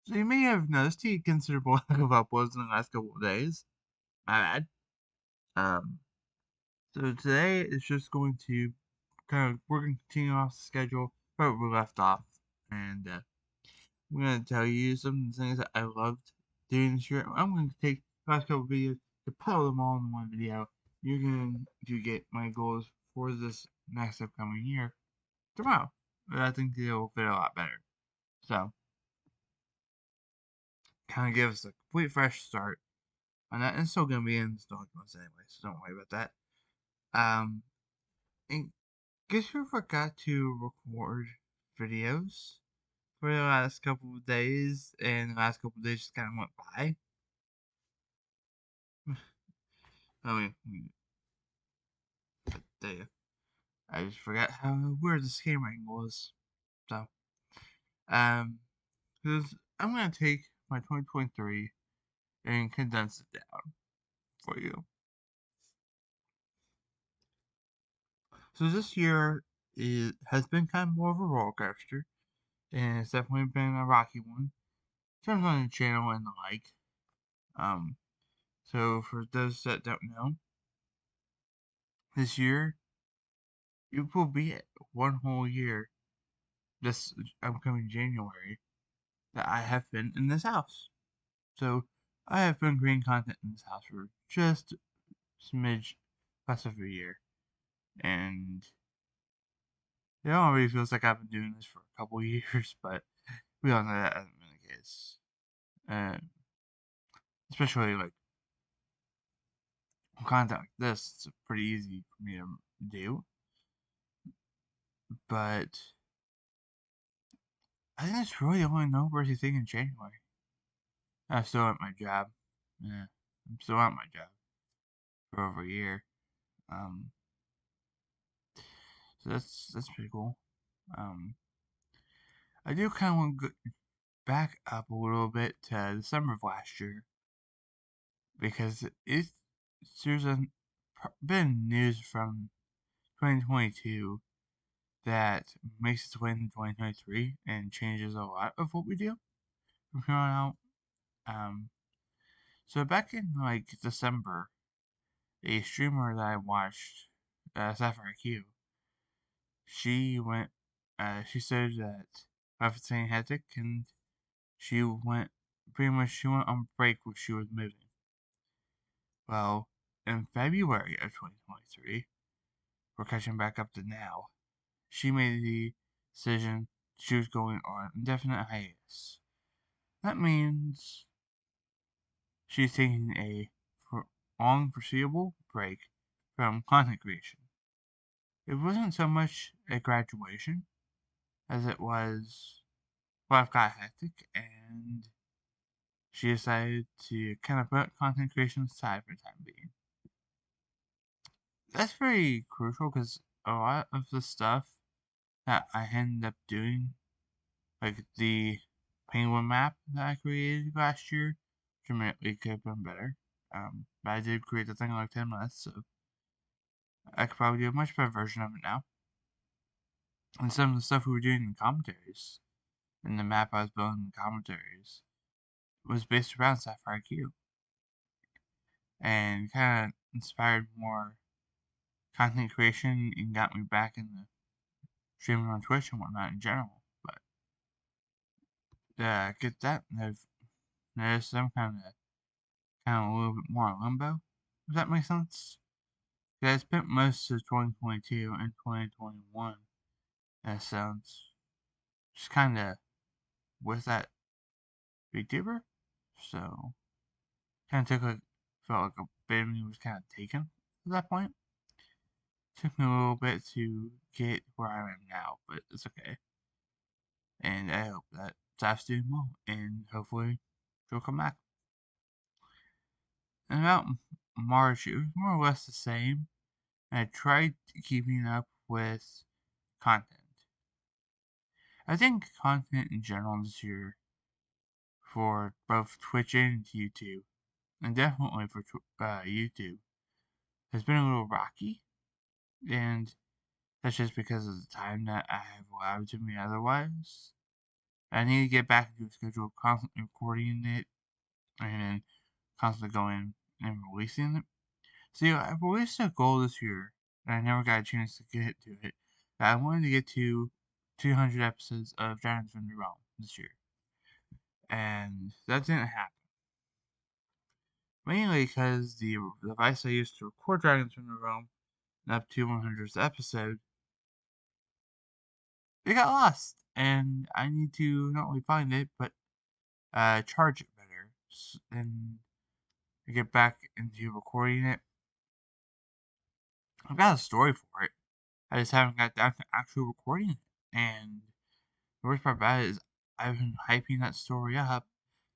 So you may have noticed a considerable lack of uploads in the last couple of days. My bad. Um, so today is just going to we're going to continue off the schedule where we left off, and I'm going to tell you some of the things that I loved doing this year. I'm going to take the last couple of videos to pile them all in one video. You're going to get my goals for this next upcoming year tomorrow. But I think they'll fit a lot better. So, kind of give us a complete fresh start on that. It's still going to be in the documents anyway, so don't worry about that. And guess who forgot to record videos for the last couple of days, and the last couple of days just kind of went by? I mean, there. I just forgot how weird the camera angle was. So, um, this, I'm gonna take my 2023 and condense it down for you. So this year has been kind of more of a roller coaster, and it's definitely been a rocky one. In terms on the channel and the like. Um, so for those that don't know, this year it will be one whole year this upcoming January that I have been in this house. So I have been creating content in this house for just a smidge less of a year. And it already feels like I've been doing this for a couple years, but we all know that hasn't been the case. Especially like content like this, it's pretty easy for me to do. But I think it's really the only noteworthy thing in January. I'm still at my job. Yeah, I'm still at my job for over a year. Um, so that's pretty cool. Um, I do kind of want to go back up a little bit to December of last year because there's been news from 2022 that makes its way into 2023 and changes a lot of what we do from here on out. Um, so back in like December, a streamer that I watched, Sapphire Q, she went, she said that life was getting hectic and she went, she went on break when she was moving. Well, in February of 2023, we're catching back up to now, she made the decision she was going on indefinite hiatus. That means she's taking a long foreseeable break from content creation. It wasn't so much a graduation as it was life got hectic and she decided to kind of put content creation aside for the time being. That's very crucial because a lot of the stuff that I ended up doing, like the penguin map that I created last year, dramatically could have been better. But I did create the thing in like 10 minutes, so I could probably do a much better version of it now. And some of the stuff we were doing in commentaries, in the map I was building in commentaries, was based around Sapphire Q. And kind of inspired more content creation and got me back into streaming on Twitch and whatnot in general. But get that, and I've noticed I'm kind of a little bit more limbo. Does that make sense? I spent most of 2022 and 2021 in a sense just kind of with that VTuber. So kind of felt like a bit of me was kind of taken at that point. Took me a little bit to get where I am now, but it's okay. And I hope that Zaf's doing well, and hopefully she'll come back. And about March, it was more or less the same. And I tried keeping up with content. I think content in general this year for both Twitch and YouTube, and definitely for YouTube, has been a little rocky. And that's just because of the time that I have allowed to me otherwise. I need to get back into a schedule of constantly recording it and then constantly going and releasing it. See, I released a goal this year, and I never got a chance to get to it. I wanted to get to 200 episodes of Dragons from the Realm this year, and that didn't happen. Mainly because the device I used to record Dragons from the Realm up to 100th episode, it got lost, and I need to not only find it, but charge it better, and get back into recording it. I've got a story for it. I just haven't got down to actually recording it, and the worst part about it is I've been hyping that story up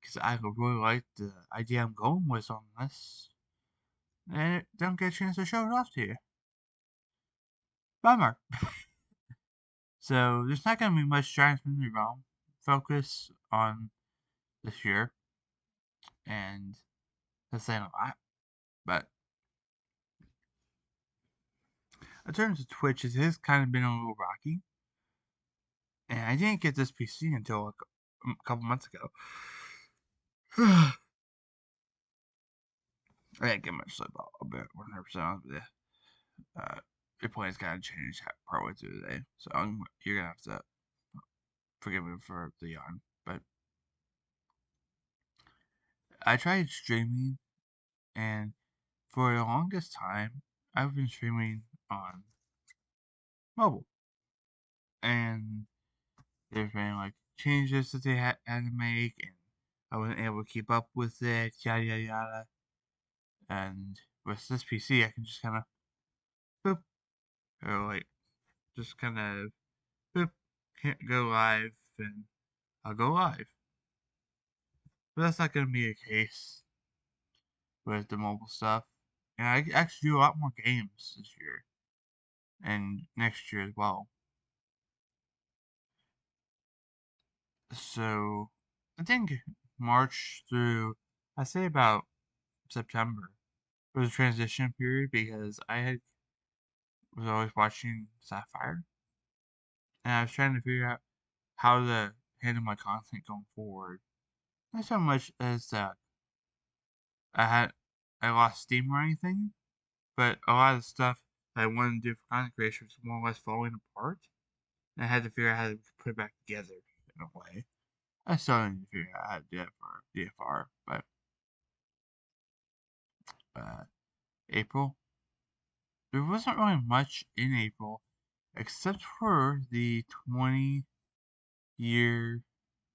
because I really like the idea I'm going with on this, and it don't get a chance to show it off to you. Bummer. So there's not going to be much Giants in the realm focus on this year, and that's saying a lot. But in terms of Twitch, it has kind of been a little rocky, and I didn't get this PC until a couple months ago. I didn't get much sleep a bit, 100% honest with you. Your plan's kind of changed partway through the day, so you're gonna have to forgive me for the yawn. But I tried streaming, and for the longest time, I've been streaming on mobile, and there's been like changes that they had to make, and I wasn't able to keep up with it, yada yada yada. And with this PC, I can just kind of boop, or like just kind of boop, can't go live, and I'll go live. But that's not going to be the case with the mobile stuff. And I actually do a lot more games this year and next year as well. So I think March through, I say about September was a transition period because was always watching Sapphire, and I was trying to figure out how to handle my content going forward. Not so much as that I lost steam or anything, but a lot of the stuff that I wanted to do for content creation was more or less falling apart, and I had to figure out how to put it back together in a way. I still need to figure out how to do it for DFR, but uh, April, there wasn't really much in April except for the 20 year,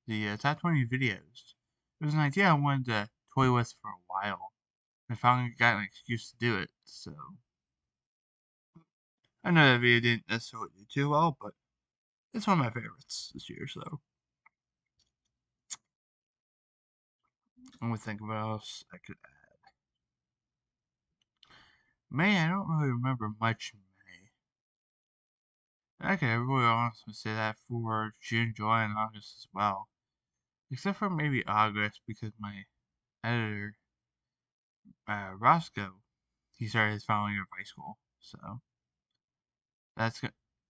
the top 20 videos. It was an idea I wanted to toy with for a while. I finally got an excuse to do it, so I know that video didn't necessarily do too well, but it's one of my favorites this year, so I'm gonna think of what else I could add. May, I don't really remember much in May. I could really honestly say that for June, July, and August as well. Except for maybe August, because my editor, Roscoe, he started his final year of high school, so that's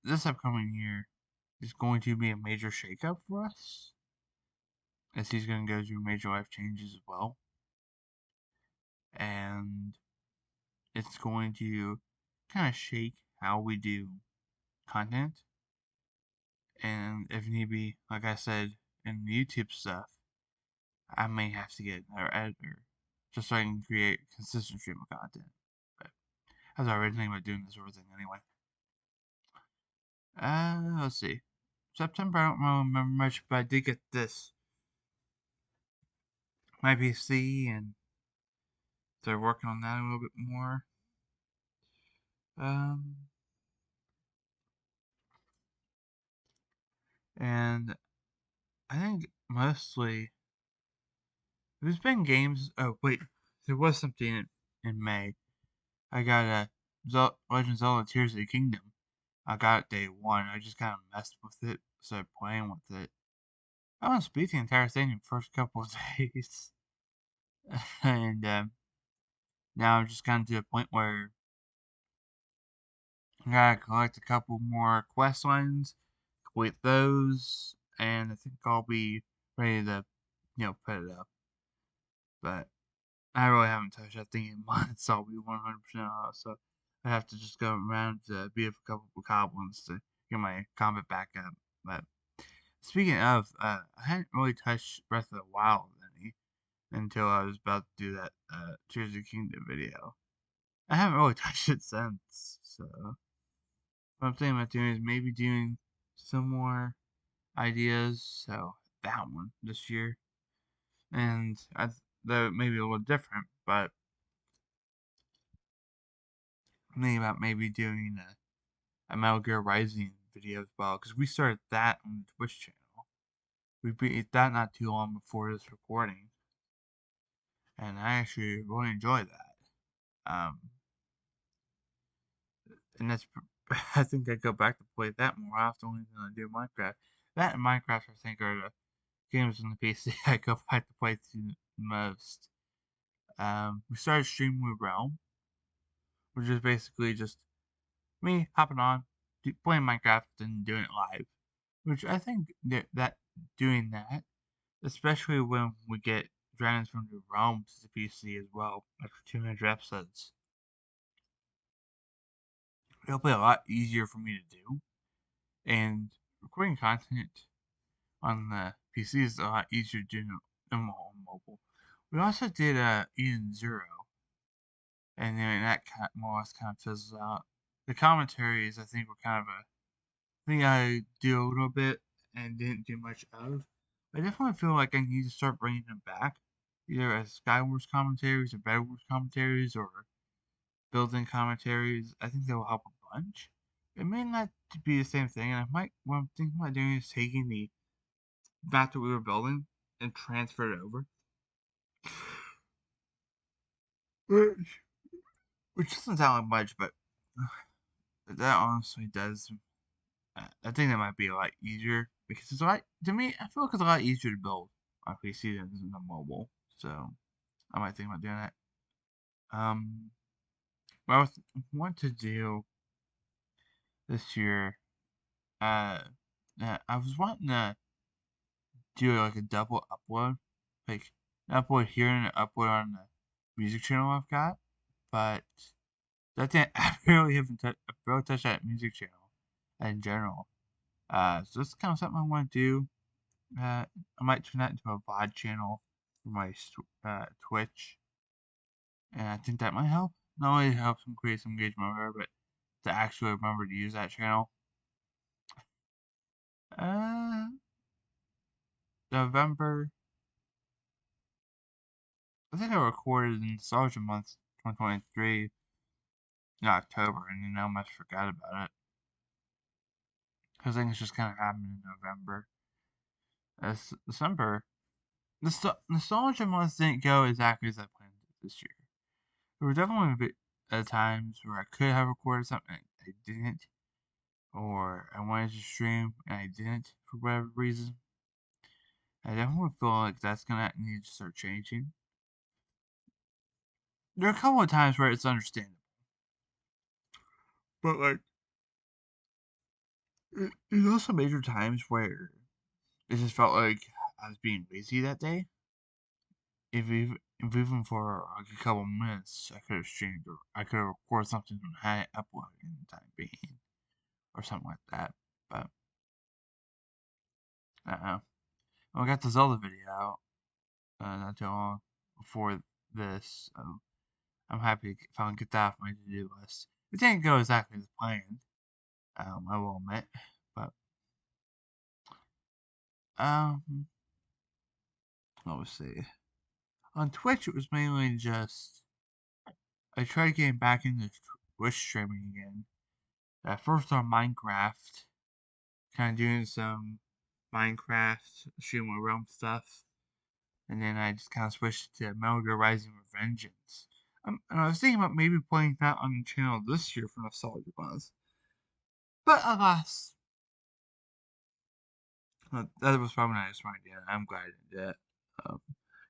this upcoming year is going to be a major shakeup for us, as he's going to go through major life changes as well, and it's going to kind of shake how we do content, and if need be, like I said in the YouTube stuff, I may have to get another editor just so I can create consistent stream of content. But I was already thinking about doing this sort of thing anyway. Let's see. September, I don't really remember much, but I did get this. My PC, and they're working on that a little bit more. Um, and I think mostly there's been games. Oh wait, there was something in May. I got a Legend of Zelda: Tears of the Kingdom. I got it day one. I just kind of messed with it, started playing with it. I want to beat the entire thing in the first couple of days, and now I'm just kind of to a point where I gotta collect a couple more quest lines, complete those, and I think I'll be ready to, put it up. But I really haven't touched that thing in months, so I'll be 100% off. So I have to just go around to beat up a couple of goblins to get my combat back up. But speaking of, I hadn't really touched Breath of the Wild any until I was about to do that Tears of the Kingdom video. I haven't really touched it since, so what I'm thinking about doing is maybe doing some more ideas. So that one this year, and that may be a little different, but I'm thinking about maybe doing a Metal Gear Rising video as well, because we started that on the Twitch channel. We beat that not too long before this recording, and I actually really enjoy that. And that's I think I go back to play that more often than I do Minecraft. That and Minecraft, I think, are the games on the PC I go back to play the most. We started streaming with Realm, which is basically just me hopping on, playing Minecraft, and doing it live. Which I think that doing that, especially when we get Dragons from the Realm to the PC as well, after 200 episodes, it'll be a lot easier for me to do. And recording content on the PC is a lot easier to do than on mobile. We also did Eden Zero, and then that more or less kind of fizzles out. The commentaries, I think, were kind of a thing I do a little bit and didn't do much of. I definitely feel like I need to start bringing them back, either as Skywars commentaries or Bedwars commentaries or built-in commentaries. I think they will help a bunch. It may not be the same thing, and what I'm thinking about doing is taking the map that we were building and transfer it over. Which doesn't sound like much, but that honestly does. I think that might be a lot easier because it's a lot. To me, I feel like it's a lot easier to build on PC than on mobile. So I might think about doing that. What I want to do this year, uh, I was wanting to do like a double upload, like an upload here and an upload on the music channel I've got, but that didn't. I really haven't touched that music channel in general. So that's kind of something I want to do. I might turn that into a VOD channel for my Twitch, and I think that might help. Not only help some create some engagement over, but to actually remember to use that channel. Uh, November. I think I recorded in Nostalgia Month 2023 in October, and then I almost forgot about it because I think it's just kind of happened in November. December. Nostalgia Month didn't go exactly as I planned it this year. There were definitely times where I could have recorded something and I didn't, or I wanted to stream and I didn't for whatever reason. I definitely feel like that's gonna need to start changing. There are a couple of times where it's understandable, but like there's also major times where it just felt like I was being lazy that day. If even for like a couple minutes, I could have streamed or I could have recorded something and had it uploaded in the time being, or something like that. But I got the Zelda video out not too long before this. So I'm happy to finally get that off my to-do list. It didn't go exactly as planned, I will admit, but um, let's see. On Twitch, it was mainly just I tried getting back into Twitch streaming again. At first on Minecraft, kind of doing some Minecraft stream Realm stuff, and then I just kind of switched to Metal Gear Rising Revengeance. And I was thinking about maybe playing that on the channel this year for Nostalgia Buzz. But alas, that was probably not a smart idea. I'm glad I didn't do that.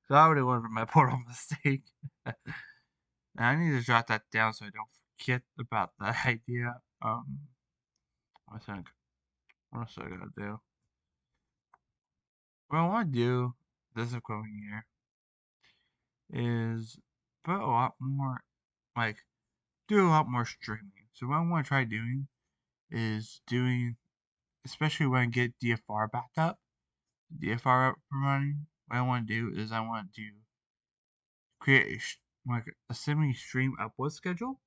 So I already learned from my portal mistake. And I need to jot that down so I don't forget about that idea. I think, what else I gotta do? what I want to do this upcoming year is put a lot more, like, do a lot more streaming. So what I want to try doing is doing, especially when I get DFR back up, DFR up and running. What I want to do is I want to create like a semi-stream upload schedule.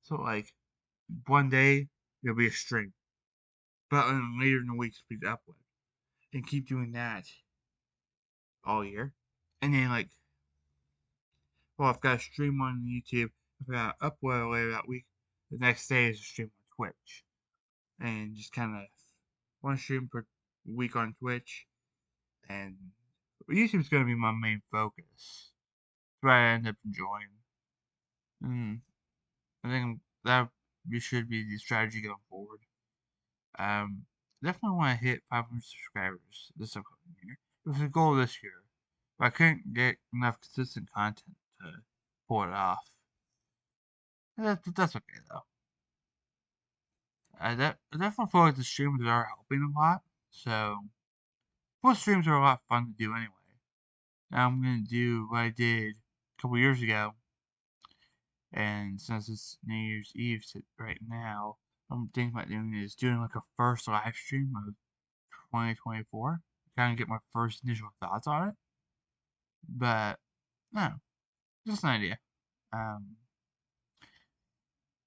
So like one day there'll be a stream, but then later in the week we upload, and keep doing that all year. And then like, well, I've got a stream on YouTube. I've got to upload later that week. The next day is a stream on Twitch, and just kind of one stream per week on Twitch. And YouTube's gonna be my main focus. That's what I end up enjoying. And I think that should be the strategy going forward. Definitely want to hit 500 subscribers this upcoming year. It was a goal this year, but I couldn't get enough consistent content to pull it off. That's okay though. I definitely feel like the streams are helping a lot. So, most streams are a lot of fun to do anyway. Now I'm gonna do what I did a couple years ago, and since it's New Year's Eve right now, I'm thinking about doing like a first live stream of 2024. Kind of get my first initial thoughts on it. But no, just an idea. Um,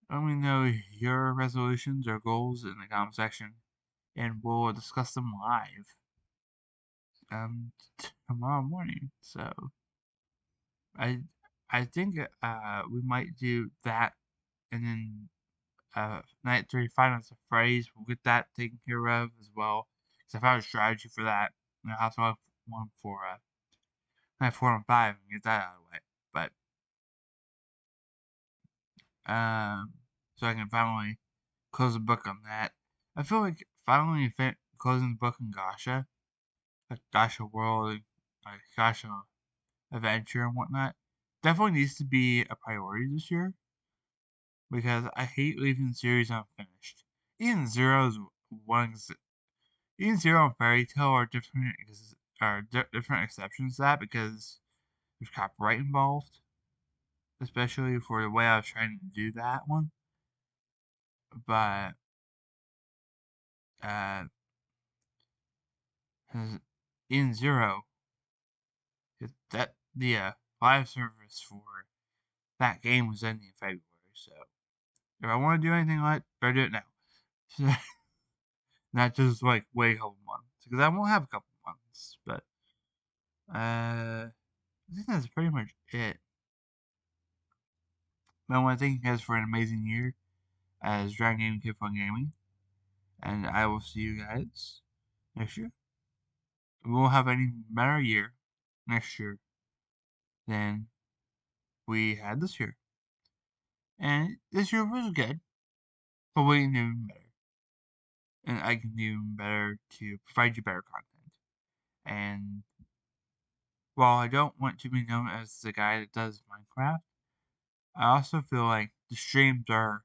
Let me know your resolutions or goals in the comment section, and we'll discuss them live tomorrow morning. So I I think we might do that, and then night 3 finals of Freddy's. We'll get that taken care of as well. Because I found a strategy for that. And I also have one for night 4 and 5 and get that out of the way. But so I can finally close the book on that. I feel like finally closing the book on Gasha, like Gasha World, like Gasha Adventure and whatnot, definitely needs to be a priority this year because I hate leaving the series unfinished. Even Zero's one, even Zero and Fairy Tail are different exceptions to that because there's copyright involved, especially for the way I was trying to do that one. But uh, in Zero, that the live service for that game was ending in February. So if I want to do anything like, better do it now, not just like wait a couple months because I won't have a couple months. But I think that's pretty much it. I want to thank you guys for an amazing year as Dragon Gaming Kid Fun Gaming, and I will see you guys next year. We will have an even better year next year than we had this year. And this year was good, but we can do even better. And I can do even better to provide you better content. And while I don't want to be known as the guy that does Minecraft, I also feel like the streams are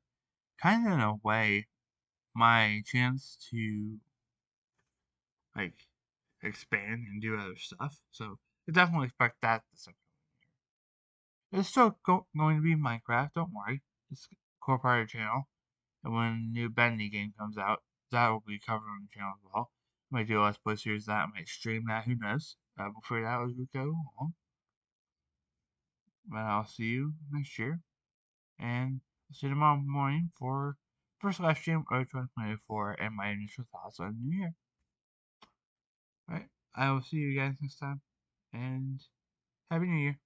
kind of in a way my chance to like expand and do other stuff. So I definitely expect that this upcoming year. It's still going to be Minecraft, don't worry. It's a core part of the channel. And when a new Bendy game comes out, that will be covered on the channel as well. I might do a Let's Play series that, I might stream that, who knows. We'll figure it out as we go along. But I'll see you next year. And I'll see you tomorrow morning for first live stream of 2024 and my initial thoughts on the new year. Alright, I will see you guys next time. And Happy New Year.